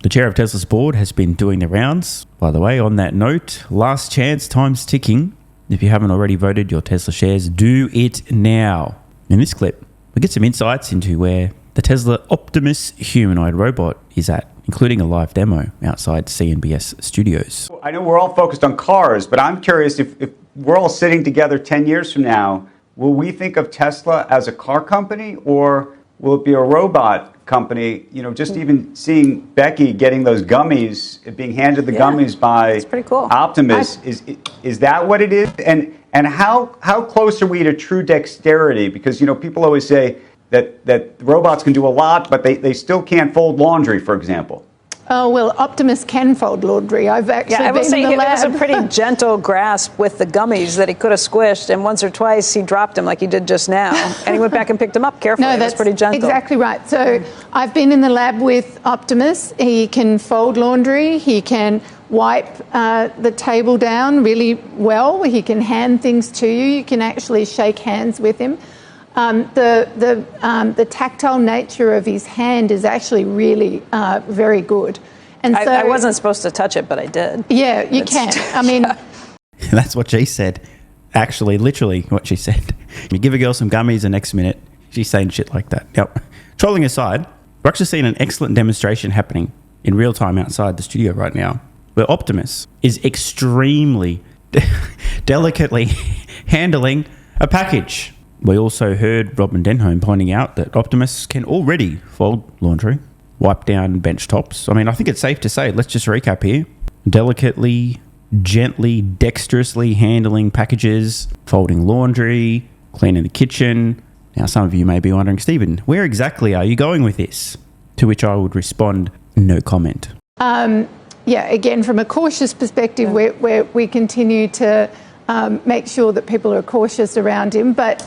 The chair of Tesla's board has been doing the rounds. By the way, on that note, last chance, time's ticking. If you haven't already voted your Tesla shares, do it now. In this clip, we get some insights into where the Tesla Optimus humanoid robot is at, including a live demo outside CNBS studios. I know we're all focused on cars, but I'm curious if we're all sitting together 10 years from now, will we think of Tesla as a car company, or will it be a robot company? You know, just even seeing Becky getting those gummies, being handed the gummies by cool. Optimus, is that what it is? And how close are we to true dexterity? Because, you know, people always say that robots can do a lot, but they still can't fold laundry, for example. Oh, well, Optimus can fold laundry. I've actually I will been say in the it lab. was a pretty gentle grasp with the gummies that he could have squished, and once or twice he dropped him like he did just now, and he went back and picked him up carefully. No, that's pretty gentle. Exactly right. So I've been in the lab with Optimus. He can fold laundry. He can wipe the table down really well. He can hand things to you. You can actually shake hands with him. The tactile nature of his hand is actually really very good. And so I wasn't supposed to touch it, but I did. Yeah, you can. I mean, That's what she said. Actually, literally what she said. You give a girl some gummies, the next minute she's saying shit like that. Yep. Trolling aside, we're actually seeing an excellent demonstration happening in real time outside the studio right now, where Optimus is extremely delicately handling a package. We also heard Robin Denholm pointing out that Optimus can already fold laundry, wipe down bench tops. I mean, I think it's safe to say, let's just recap here. Delicately, gently, dexterously handling packages, folding laundry, cleaning the kitchen. Now, some of you may be wondering, Stephen, where exactly are you going with this? To which I would respond, no comment. Again, from a cautious perspective, we continue to make sure that people are cautious around him. But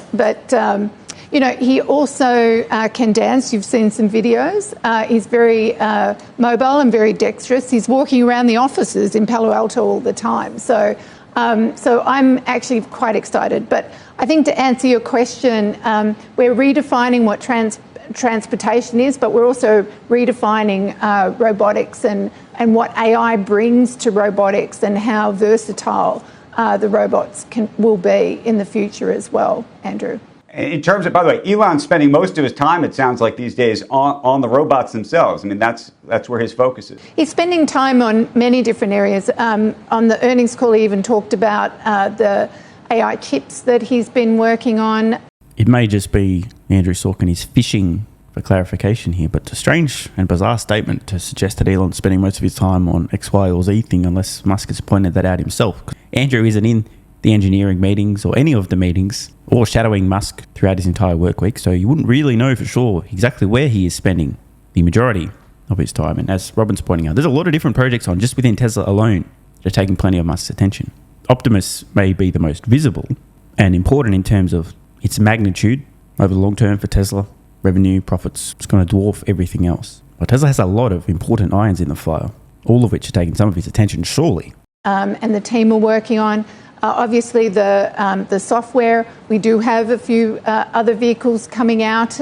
you know, he also can dance. You've seen some videos. He's very mobile and very dexterous. He's walking around the offices in Palo Alto all the time. So I'm actually quite excited. But I think to answer your question, we're redefining what transportation is, but we're also redefining robotics and what AI brings to robotics and how versatile the robots will be in the future as well, Andrew. In terms of, by the way, Elon's spending most of his time, it sounds like these days, on the robots themselves. I mean, that's where his focus is. He's spending time on many different areas. On the earnings call, he even talked about the AI chips that he's been working on. It may just be Andrew Sorkin is fishing for clarification here, but it's a strange and bizarre statement to suggest that Elon's spending most of his time on X, Y, or Z thing unless Musk has pointed that out himself. Andrew isn't in the engineering meetings or any of the meetings or shadowing Musk throughout his entire work week, so you wouldn't really know for sure exactly where he is spending the majority of his time. And as Robin's pointing out, there's a lot of different projects on just within Tesla alone that are taking plenty of Musk's attention. Optimus may be the most visible and important in terms of its magnitude over the long term for Tesla. Revenue, profits, it's going to dwarf everything else. But Tesla has a lot of important irons in the fire, all of which are taking some of his attention, surely. And the team are working on, obviously, the software. We do have a few other vehicles coming out,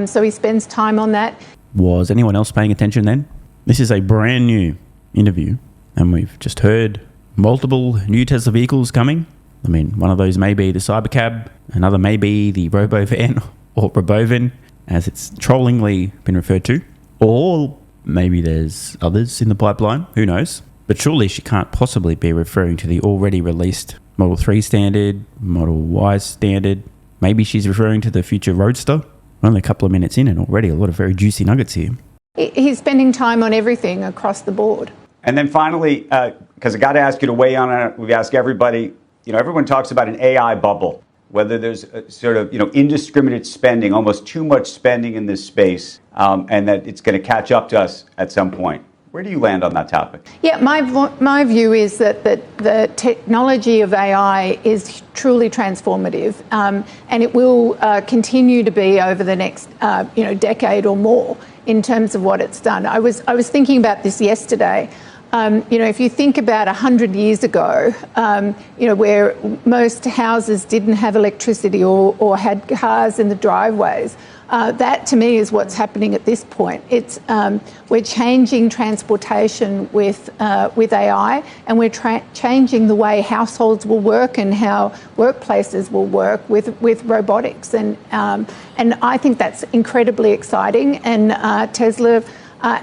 so he spends time on that. Was anyone else paying attention then? This is a brand new interview, and we've just heard multiple new Tesla vehicles coming. I mean, one of those may be the Cybercab, another may be the Robovan or Robovan, as it's trollingly been referred to. Or maybe there's others in the pipeline, who knows? But surely she can't possibly be referring to the already released Model 3 standard, Model Y standard. Maybe she's referring to the future Roadster. Only a couple of minutes in and already a lot of very juicy nuggets here. He's spending time on everything across the board. And then finally, because I got to ask you to weigh in on it, we ask everybody, you know, everyone talks about an AI bubble, whether there's a sort of, you know, indiscriminate spending, almost too much spending in this space, and that it's going to catch up to us at some point. Where do you land on that topic? Yeah, my view is that the technology of AI is truly transformative, and it will continue to be over the next decade or more in terms of what it's done. I was thinking about this yesterday. If you think about 100 years ago, where most houses didn't have electricity or had cars in the driveways, that to me is what's happening at this point. It's we're changing transportation with AI, and we're changing the way households will work and how workplaces will work with robotics, and I think that's incredibly exciting, and Tesla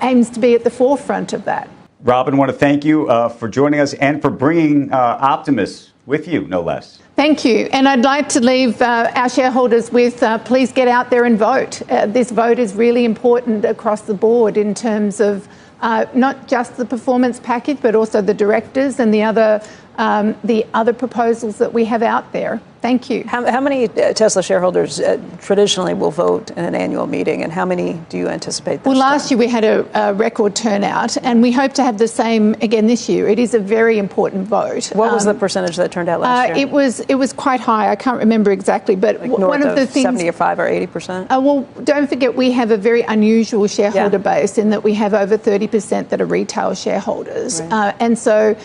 aims to be at the forefront of that. Robin, I want to thank you for joining us and for bringing Optimus with you, no less. Thank you. And I'd like to leave our shareholders with please get out there and vote. This vote is really important across the board in terms of not just the performance package, but also the directors and the other proposals that we have out there. Thank you. How many Tesla shareholders traditionally will vote in an annual meeting, and how many do you anticipate this Well, last time? year we had a record turnout, and we hope to have the same again this year. It is a very important vote. What was the percentage that turned out last year? It was quite high. I can't remember exactly, but Like one of the things. 75 or 80%. Well, don't forget we have a very unusual shareholder base in that we have over 30% that are retail shareholders, and so.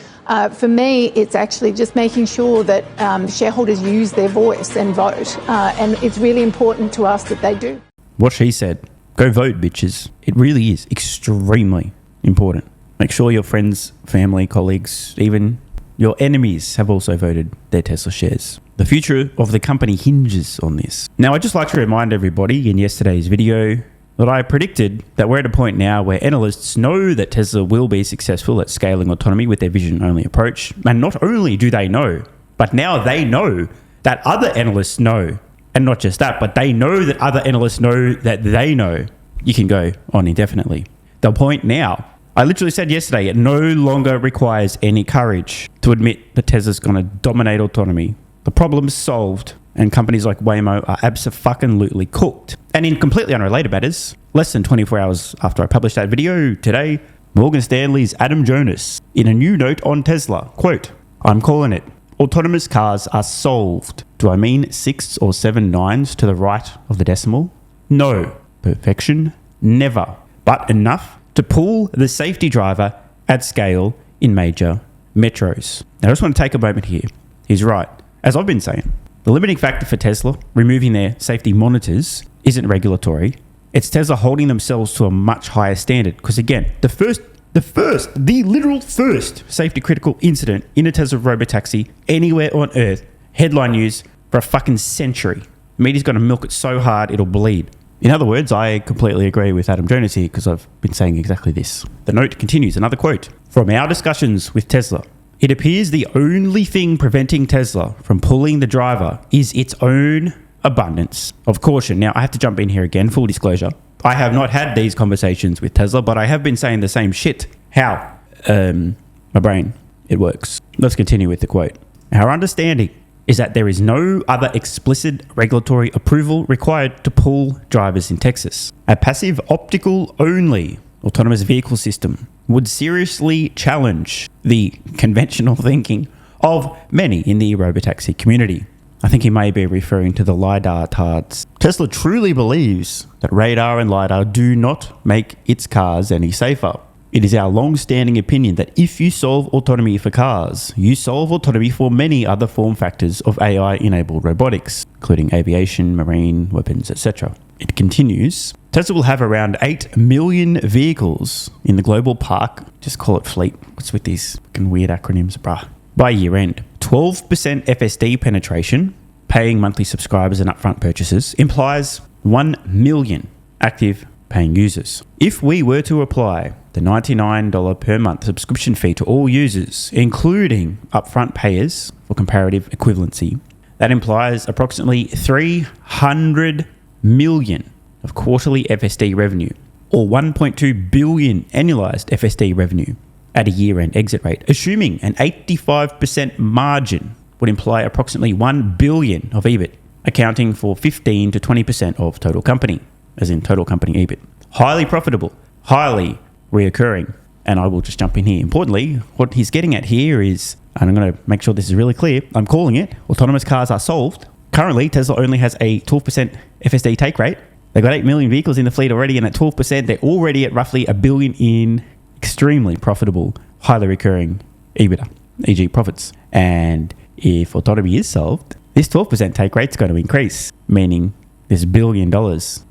For me, it's actually just making sure that shareholders use their voice and vote. And it's really important to us that they do. What she said, go vote, bitches. It really is extremely important. Make sure your friends, family, colleagues, even your enemies have also voted their Tesla shares. The future of the company hinges on this. Now, I'd just like to remind everybody in yesterday's video that I predicted that we're at a point now where analysts know that Tesla will be successful at scaling autonomy with their vision-only approach. And not only do they know, but now they know that other analysts know. And not just that, but they know that other analysts know that they know. You can go on indefinitely. The point now, I literally said yesterday, it no longer requires any courage to admit that Tesla's going to dominate autonomy. The problem's solved. And companies like Waymo are abso-fucking-lutely cooked. And in completely unrelated matters, less than 24 hours after I published that video today, Morgan Stanley's Adam Jonas, in a new note on Tesla, quote, I'm calling it, autonomous cars are solved. Do I mean 6 or 7 nines to the right of the decimal? No. Perfection? Never. But enough to pull the safety driver at scale in major metros. Now I just want to take a moment here. He's right. As I've been saying, the limiting factor for Tesla removing their safety monitors isn't regulatory. It's Tesla holding themselves to a much higher standard. Because again, the literal first safety critical incident in a Tesla Robotaxi anywhere on Earth, headline news for a fucking century. The media's going to milk it so hard it'll bleed. In other words, I completely agree with Adam Jonas here because I've been saying exactly this. The note continues, another quote. From our discussions with Tesla, it appears the only thing preventing Tesla from pulling the driver is its own abundance of caution. Now, I have to jump in here again, full disclosure. I have not had these conversations with Tesla, but I have been saying the same shit. How? My brain. It works. Let's continue with the quote. Our understanding is that there is no other explicit regulatory approval required to pull drivers in Texas. A passive optical only autonomous vehicle system would seriously challenge the conventional thinking of many in the Robotaxi community. I think he may be referring to the LiDAR tards. Tesla truly believes that radar and LiDAR do not make its cars any safer. It is our long-standing opinion that if you solve autonomy for cars, you solve autonomy for many other form factors of AI-enabled robotics, including aviation, marine, weapons, etc. It continues, Tesla will have around 8 million vehicles in the global park, just call it fleet, what's with these fucking weird acronyms, bruh, by year end. 12% FSD penetration, paying monthly subscribers and upfront purchases, implies 1 million active paying users. If we were to apply the $99 per month subscription fee to all users, including upfront payers for comparative equivalency, that implies approximately 300 million of quarterly FSD revenue, or 1.2 billion annualized FSD revenue at a year-end exit rate. Assuming an 85% margin would imply approximately 1 billion of EBIT, accounting for 15 to 20% of total company, as in total company EBIT. Highly profitable, highly reoccurring. And I will just jump in here. Importantly, what he's getting at here is, and I'm going to make sure this is really clear, I'm calling it, autonomous cars are solved. Currently, Tesla only has a 12% FSD take rate. They've got 8 million vehicles in the fleet already, and at 12%, they're already at roughly $1 billion in extremely profitable, highly recurring EBITDA, e.g. profits. And if autonomy is solved, this 12% take rate is going to increase, meaning this $1 billion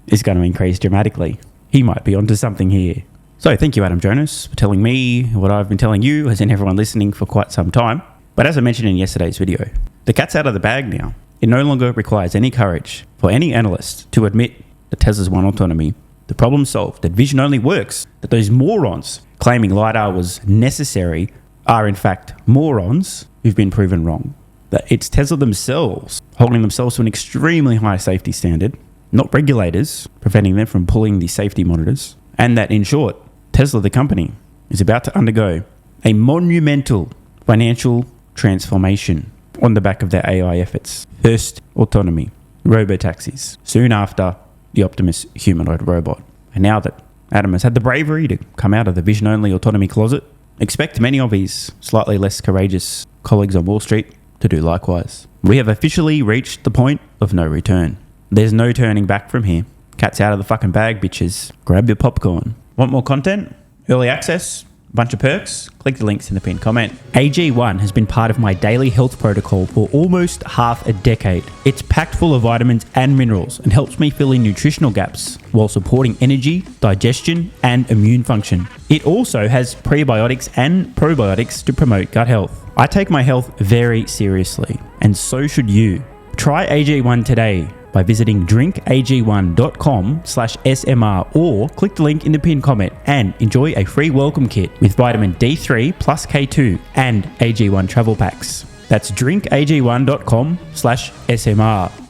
is going to increase dramatically. He might be onto something here. So thank you, Adam Jonas, for telling me what I've been telling you, as in everyone listening, for quite some time. But as I mentioned in yesterday's video, the cat's out of the bag now. It no longer requires any courage for any analyst to admit that Tesla's won autonomy. The problem's solved, that vision only works, that those morons claiming LiDAR was necessary are in fact morons who've been proven wrong. That it's Tesla themselves holding themselves to an extremely high safety standard, not regulators preventing them from pulling the safety monitors, and that in short, Tesla the company is about to undergo a monumental financial transformation on the back of their AI efforts. First, autonomy, robotaxis. Soon after, the Optimus humanoid robot. And now that Adam has had the bravery to come out of the vision-only autonomy closet, expect many of his slightly less courageous colleagues on Wall Street to do likewise. We have officially reached the point of no return. There's no turning back from here. Cat's out of the fucking bag, bitches. Grab your popcorn. Want more content? Early access? Bunch of perks? Click the links in the pinned comment. AG1 has been part of my daily health protocol for almost half a decade. It's packed full of vitamins and minerals and helps me fill in nutritional gaps while supporting energy, digestion, and immune function. It also has prebiotics and probiotics to promote gut health. I take my health very seriously, and so should you. Try AG1 today by visiting drinkag1.com/SMR or click the link in the pinned comment and enjoy a free welcome kit with vitamin D3 plus K2 and AG1 travel packs. That's drinkag1.com/SMR.